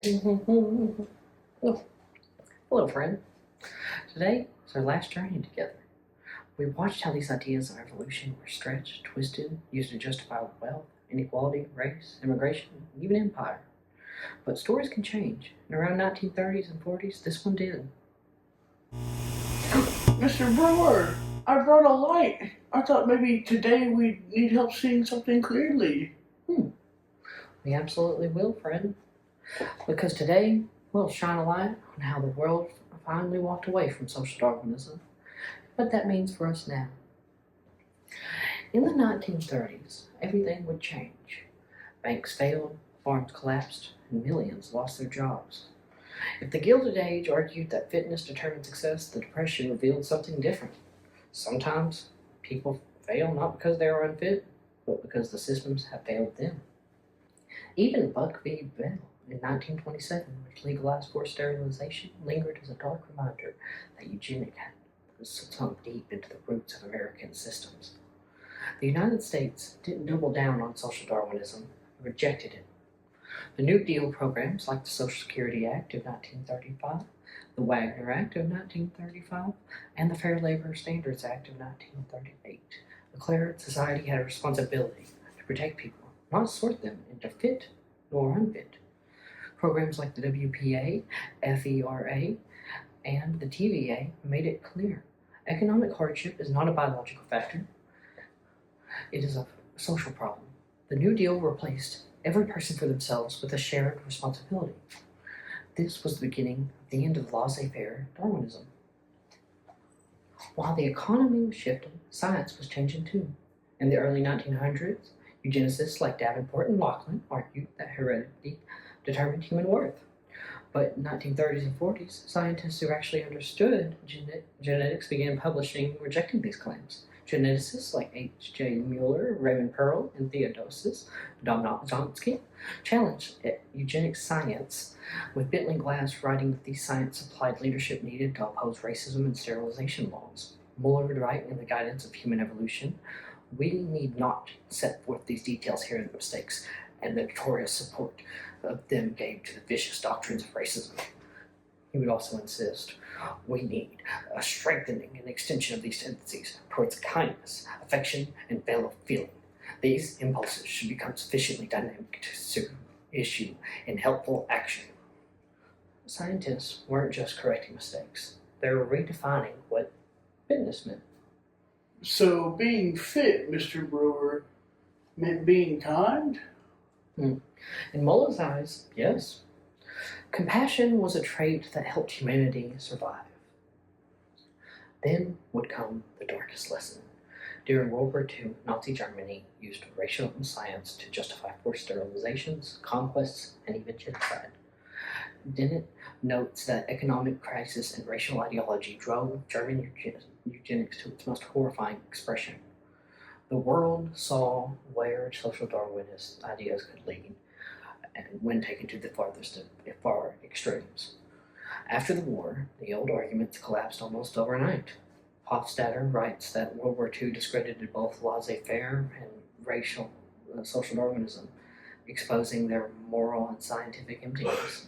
Oh, hello, friend. Today is our last journey together. We watched how these ideas of evolution were stretched, twisted, used to justify wealth, inequality, race, immigration, and even empire. But stories can change, and around 1930s and 40s, this one did. Mr. Brewer, I brought a light. I thought maybe today we'd need help seeing something clearly. We absolutely will, friend. Because today, we'll shine a light on how the world finally walked away from social Darwinism, what that means for us now. In the 1930s, everything would change. Banks failed, farms collapsed, and millions lost their jobs. If the Gilded Age argued that fitness determined success, the Depression revealed something different. Sometimes people fail not because they are unfit, but because the systems have failed them. Even Buck v. Bell in 1927, which legalized forced sterilization, lingered as a dark reminder that eugenics had sunk deep into the roots of American systems. The United States didn't double down on social Darwinism, it rejected it. The New Deal programs like the Social Security Act of 1935, the Wagner Act of 1935, and the Fair Labor Standards Act of 1938 declared society had a responsibility to protect people, not sort them into fit nor unfit. Programs like the WPA, FERA, and the TVA made it clear economic hardship is not a biological factor, it is a social problem. The New Deal replaced every person for themselves with a shared responsibility. This was the beginning of the end of laissez-faire Darwinism. While the economy was shifting, science was changing too. In the early 1900s, eugenicists like Davenport and Laughlin argued that heredity determined human worth. But in the 1930s and 40s, scientists who actually understood genetics began publishing rejecting these claims. Geneticists like H.J. Mueller, Raymond Pearl, and Theodosius Domnall challenged eugenics science, with Bentley Glass writing that these science supplied leadership needed to oppose racism and sterilization laws. Mueller would write in The Guidance of Human Evolution, "We need not set forth these details here in the mistakes and the notorious support of them gave to the vicious doctrines of racism." He would also insist, "We need a strengthening and extension of these tendencies towards kindness, affection, and fellow feeling. These impulses should become sufficiently dynamic to issue in helpful action." Scientists weren't just correcting mistakes, they were redefining what fitness meant. So being fit, Mr. Brewer, meant being kind? In Muller's eyes, yes. Compassion was a trait that helped humanity survive. Then would come the darkest lesson. During World War II, Nazi Germany used racial science to justify forced sterilizations, conquests, and even genocide. Dennett notes that economic crisis and racial ideology drove German eugenics to its most horrifying expression. The world saw where social Darwinist ideas could lead, and when taken to the far extremes. After the war, the old arguments collapsed almost overnight. Hofstadter writes that World War II discredited both laissez-faire and racial social Darwinism, exposing their moral and scientific emptiness.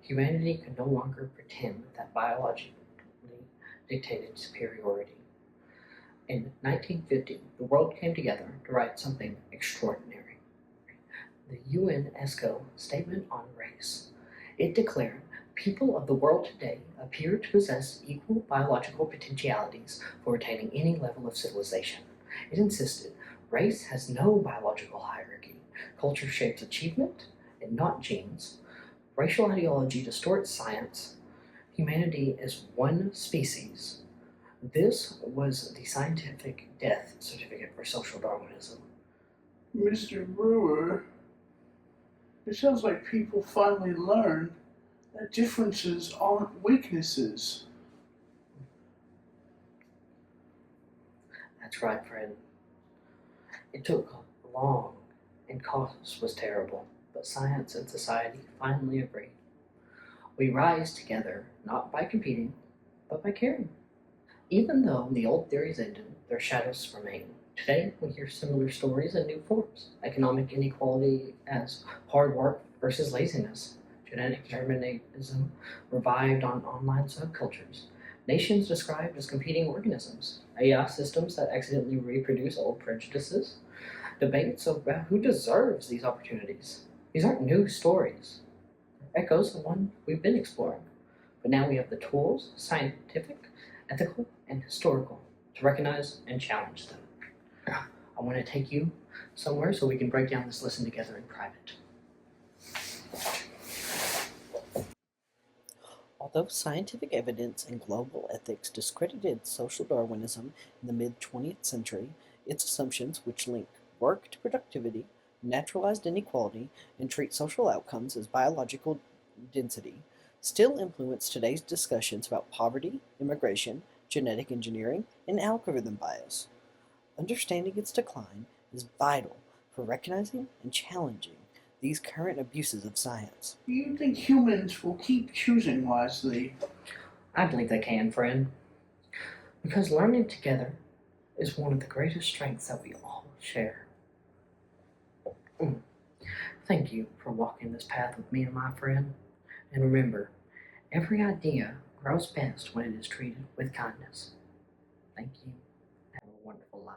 Humanity could no longer pretend that biology dictated superiority. In 1950, the world came together to write something extraordinary. The UNESCO Statement on Race. It declared, "People of the world today appear to possess equal biological potentialities for attaining any level of civilization." It insisted, race has no biological hierarchy. Culture shapes achievement and not genes. Racial ideology distorts science. Humanity is one species. This was the scientific death certificate for social Darwinism. Mr. Brewer, it sounds like people finally learned that differences aren't weaknesses. That's right, friend. It took long and cost was terrible, but science and society finally agreed. We rise together not by competing, but by caring. Even though the old theories ended, their shadows remain. Today, we hear similar stories in new forms. Economic inequality as hard work versus laziness, genetic determinism revived on online subcultures, nations described as competing organisms, AI systems that accidentally reproduce old prejudices, debates about who deserves these opportunities. These aren't new stories. They're echoes of the one we've been exploring. But now we have the tools, scientific, ethical, and historical, to recognize and challenge them. I want to take you somewhere so we can break down this lesson together in private. Although scientific evidence and global ethics discredited social Darwinism in the mid 20th century, its assumptions, which link work to productivity, naturalized inequality, and treat social outcomes as biological density, still influence today's discussions about poverty, immigration, genetic engineering, and algorithm bias. Understanding its decline is vital for recognizing and challenging these current abuses of science. Do you think humans will keep choosing wisely? I believe they can, friend, because learning together is one of the greatest strengths that we all share. Thank you for walking this path with me and my friend. And remember, every idea grows best when it is treated with kindness. Thank you. Have a wonderful life.